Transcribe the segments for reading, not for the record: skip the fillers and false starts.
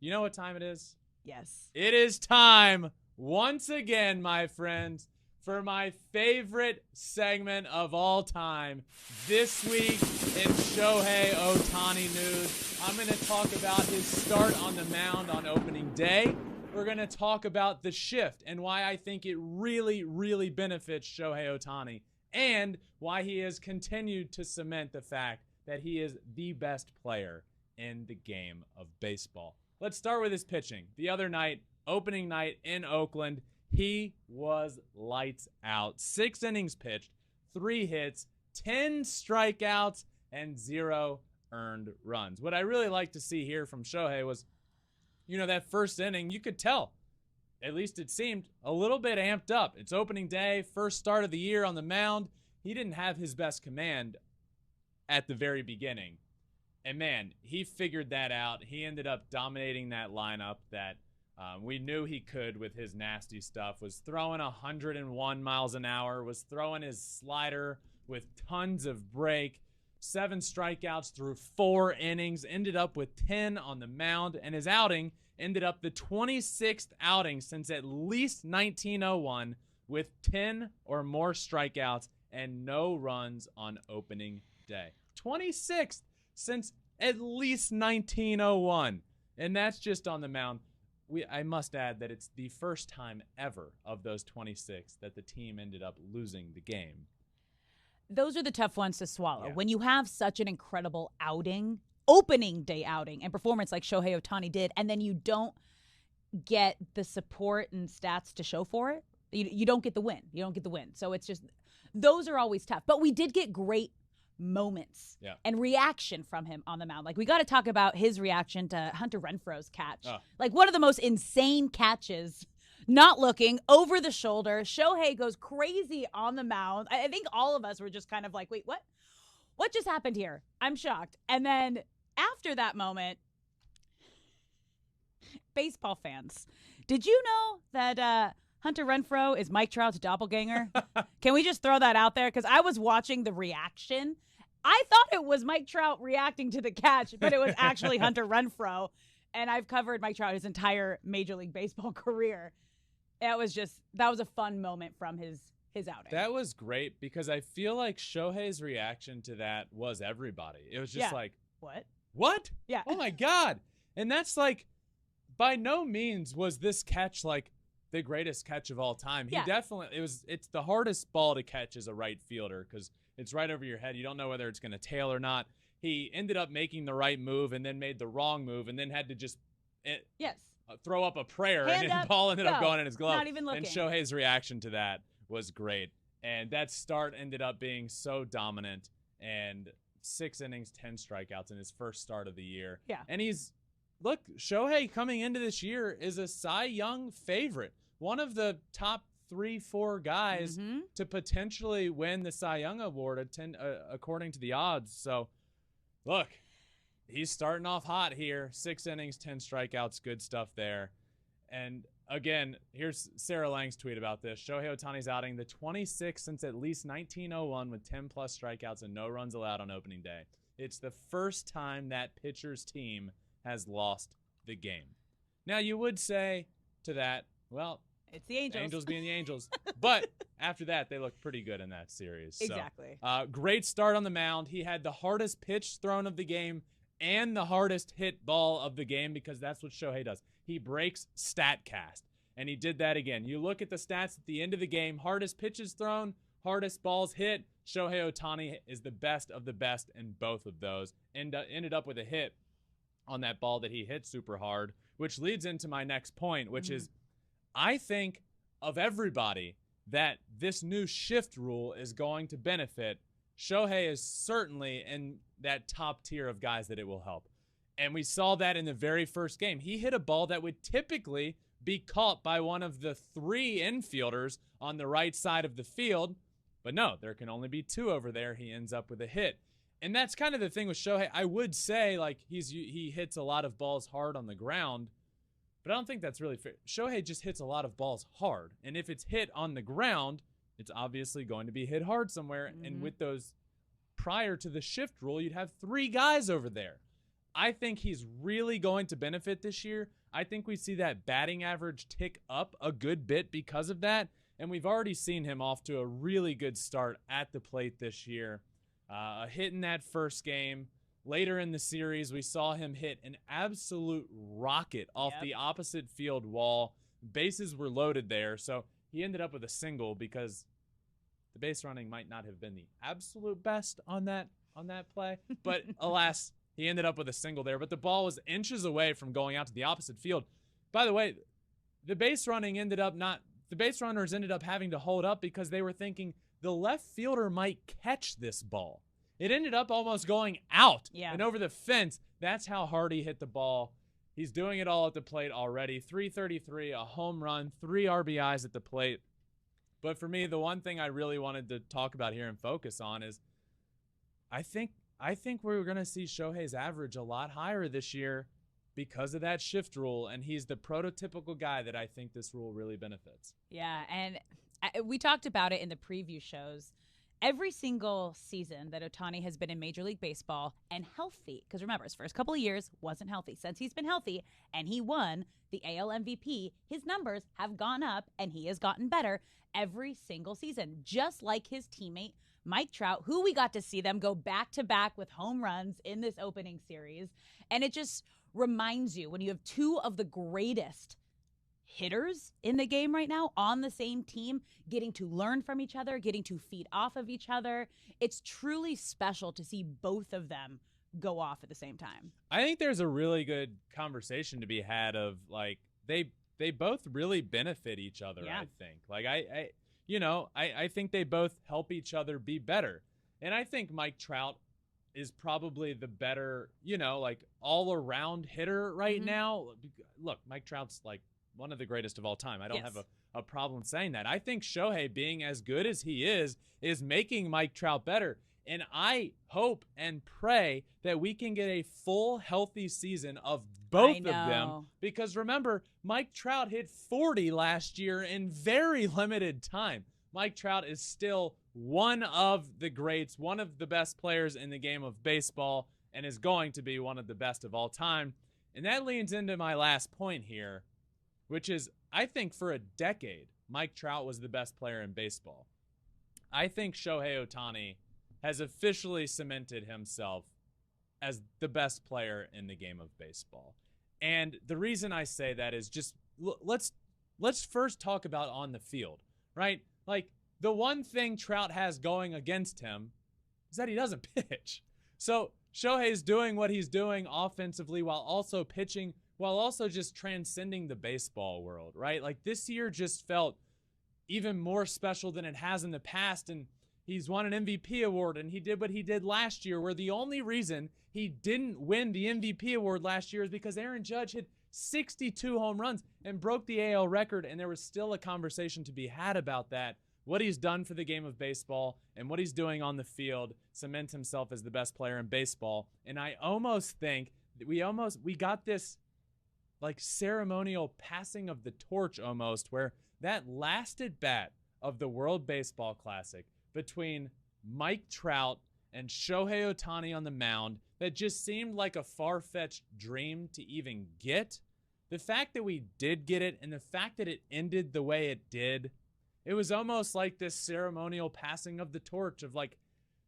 You know what time it is? Yes. It is time, once again, my friends, for my favorite segment of all time. This week in Shohei Ohtani news, I'm going to talk about his start on the mound on opening day. We're going to talk about the shift and why I think it really, really benefits Shohei Ohtani, and why he has continued to cement the fact that he is the best player in the game of baseball. Let's start with his pitching. The other night, opening night in Oakland, he was lights out. 6 innings pitched, 3 hits, 10 strikeouts, and 0 earned runs. What I really like to see here from Shohei was, that first inning, you could tell, at least it seemed, a little bit amped up. It's opening day, first start of the year on the mound. He didn't have his best command at the very beginning. And, man, he figured that out. He ended up dominating that lineup that we knew he could with his nasty stuff. Was throwing 101 miles an hour. Was throwing his slider with tons of break. 7 strikeouts through 4 innings. Ended up with 10 on the mound. And his outing ended up the 26th outing since at least 1901 with 10 or more strikeouts and no runs on opening day. 26th since at least 1901. And that's just on the mound. I must add that it's the first time ever of those 26 that the team ended up losing the game. Those are the tough ones to swallow. Yeah. When you have such an incredible outing, opening day outing, and performance like Shohei Ohtani did, and then you don't get the support and stats to show for it, you don't get the win. You don't get the win. So it's just, those are always tough. But we did get great moments and reaction from him on the mound. Like, we got to talk about his reaction to Hunter Renfroe's catch. Like, one of the most insane catches, not looking, over the shoulder. Shohei goes crazy on the mound. I think all of us were just kind of like, wait, what? What just happened here? I'm shocked. And then after that moment, baseball fans, did you know that Hunter Renfroe is Mike Trout's doppelganger? Can we just throw that out there? Because I was watching the reaction. I thought it was Mike Trout reacting to the catch, but it was actually Hunter Renfroe. And I've covered Mike Trout his entire Major League Baseball career. That was a fun moment from his outing. That was great because I feel like Shohei's reaction to that was everybody. It was just like, What? Yeah. Oh, my God. And that's like, by no means was this catch like the greatest catch of all time. He definitely, it's the hardest ball to catch as a right fielder because it's right over your head. You don't know whether it's going to tail or not. He ended up making the right move and then made the wrong move and then had to just throw up a prayer and the ball ended up going in his glove. Not even looking. And Shohei's reaction to that was great. And that start ended up being so dominant, and 6 innings, 10 strikeouts in his first start of the year. Yeah. And look, Shohei coming into this year is a Cy Young favorite. One of the top 3-4 guys to potentially win the Cy Young Award according to the odds. So, look, he's starting off hot here. 6 innings, 10 strikeouts, good stuff there. And again, here's Sarah Lang's tweet about this. Shohei Ohtani's outing, the 26th since at least 1901 with 10-plus strikeouts and no runs allowed on opening day. It's the first time that pitcher's team has lost the game. Now, you would say to that, well, it's the Angels. Angels being the Angels. But after that, they looked pretty good in that series. Exactly. So, great start on the mound. He had the hardest pitch thrown of the game and the hardest hit ball of the game because that's what Shohei does. He breaks StatCast, and he did that again. You look at the stats at the end of the game, hardest pitches thrown, hardest balls hit. Shohei Ohtani is the best of the best in both of those. Ended up with a hit on that ball that he hit super hard, which leads into my next point, which is I think of everybody that this new shift rule is going to benefit. Shohei is certainly in that top tier of guys that it will help. And we saw that in the very first game. He hit a ball that would typically be caught by one of the 3 infielders on the right side of the field. But no, there can only be 2 over there. He ends up with a hit. And that's kind of the thing with Shohei. I would say, like, he hits a lot of balls hard on the ground, but I don't think that's really fair. Shohei just hits a lot of balls hard. And if it's hit on the ground, it's obviously going to be hit hard somewhere. And with those, prior to the shift rule, you'd have 3 guys over there. I think he's really going to benefit this year. I think we see that batting average tick up a good bit because of that. And we've already seen him off to a really good start at the plate this year. A hit in that first game. Later in the series, we saw him hit an absolute rocket off the opposite field wall. Bases were loaded there, so he ended up with a single because the base running might not have been the absolute best on that play. But alas, he ended up with a single there. But the ball was inches away from going out to the opposite field. By the way, the base runners ended up having to hold up because they were thinking the left fielder might catch this ball. It ended up almost going out and over the fence. That's how hard he hit the ball. He's doing it all at the plate already. 333, a home run, 3 RBIs at the plate. But for me, the one thing I really wanted to talk about here and focus on is I think we're going to see Shohei's average a lot higher this year because of that shift rule, and he's the prototypical guy that I think this rule really benefits. Yeah, and we talked about it in the preview shows. Every single season that Ohtani has been in Major League Baseball and healthy, because remember, his first couple of years wasn't healthy. Since he's been healthy and he won the AL MVP, his numbers have gone up and he has gotten better every single season, just like his teammate Mike Trout, who we got to see them go back-to-back with home runs in this opening series. And it just reminds you, when you have two of the greatest hitters in the game right now on the same team, getting to learn from each other, getting to feed off of each other. It's truly special to see both of them go off at the same time. I think there's a really good conversation to be had of like they both really benefit each other. I think I think they both help each other be better. And I think Mike Trout is probably the better, like all around hitter right now. Look, Mike Trout's like one of the greatest of all time. I don't have a problem saying that. I think Shohei, being as good as he is making Mike Trout better. And I hope and pray that we can get a full, healthy season of both of them. Because remember, Mike Trout hit 40 last year in very limited time. Mike Trout is still one of the greats, one of the best players in the game of baseball, and is going to be one of the best of all time. And that leads into my last point here, which is, I think for a decade, Mike Trout was the best player in baseball. I think Shohei Ohtani has officially cemented himself as the best player in the game of baseball. And the reason I say that is just, let's first talk about on the field, right? Like, the one thing Trout has going against him is that he doesn't pitch. So Shohei's doing what he's doing offensively while also pitching, while also just transcending the baseball world, right? Like, this year just felt even more special than it has in the past, and he's won an MVP award, and he did what he did last year, where the only reason he didn't win the MVP award last year is because Aaron Judge hit 62 home runs and broke the AL record, and there was still a conversation to be had about that. What he's done for the game of baseball and what he's doing on the field cements himself as the best player in baseball. And I almost think that we got this like ceremonial passing of the torch almost, where that last at bat of the World Baseball Classic between Mike Trout and Shohei Ohtani on the mound, that just seemed like a far-fetched dream to even get. The fact that we did get it, and the fact that it ended the way it did, it was almost like this ceremonial passing of the torch of like,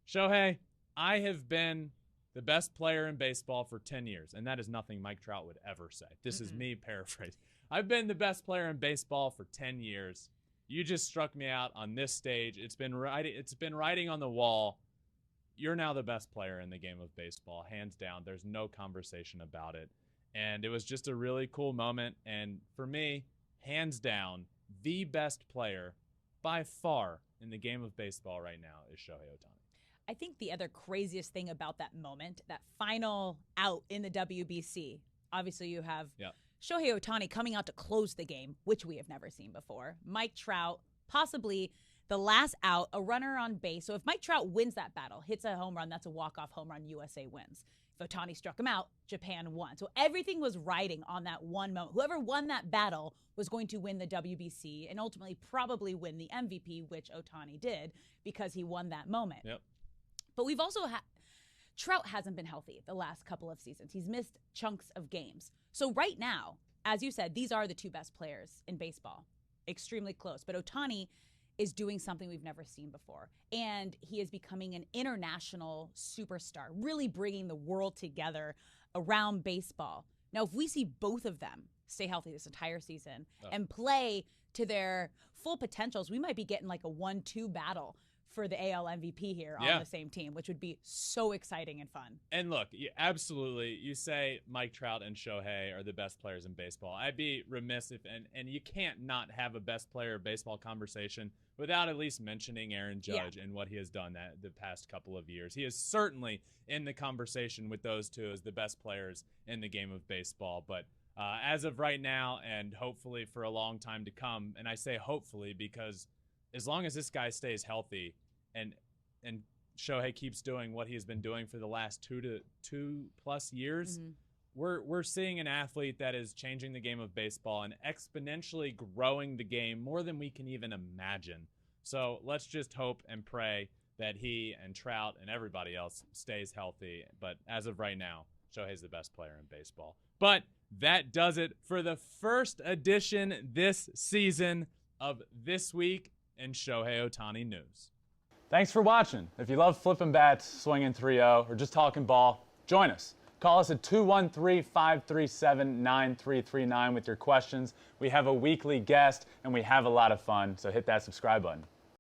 Shohei, I have been the best player in baseball for 10 years. And that is nothing Mike Trout would ever say. This is me paraphrasing. I've been the best player in baseball for 10 years. You just struck me out on this stage. It's been writing on the wall. You're now the best player in the game of baseball, hands down. There's no conversation about it. And it was just a really cool moment. And for me, hands down, the best player by far in the game of baseball right now is Shohei Ohtani. I think the other craziest thing about that moment, that final out in the WBC, obviously you have Shohei Ohtani coming out to close the game, which we have never seen before. Mike Trout, possibly the last out, a runner on base. So if Mike Trout wins that battle, hits a home run, that's a walk-off home run, USA wins. If Ohtani struck him out, Japan won. So everything was riding on that one moment. Whoever won that battle was going to win the WBC and ultimately probably win the MVP, which Ohtani did because he won that moment. Yep. But we've also had Trout hasn't been healthy the last couple of seasons. He's missed chunks of games. So right now, as you said, these are the two best players in baseball. Extremely close. But Ohtani is doing something we've never seen before. And he is becoming an international superstar, really bringing the world together around baseball. Now, if we see both of them stay healthy this entire season and play to their full potentials, we might be getting like a 1-2 battle for the AL MVP here on the same team, which would be so exciting and fun. And look, absolutely, you say Mike Trout and Shohei are the best players in baseball. I'd be remiss if, and you can't not have a best player of baseball conversation without at least mentioning Aaron Judge and what he has done the past couple of years. He is certainly in the conversation with those two as the best players in the game of baseball. But as of right now, and hopefully for a long time to come, and I say hopefully because as long as this guy stays healthy and Shohei keeps doing what he's been doing for the last 2+ years, we're seeing an athlete that is changing the game of baseball and exponentially growing the game more than we can even imagine. So let's just hope and pray that he and Trout and everybody else stays healthy. But as of right now, Shohei's the best player in baseball. But that does it for the first edition this season of This Week in Shohei Ohtani News. Thanks for watching. If you love flipping bats, swinging 3-0, or just talking ball, join us. Call us at 213-537-9339 with your questions. We have a weekly guest, and we have a lot of fun, so hit that subscribe button.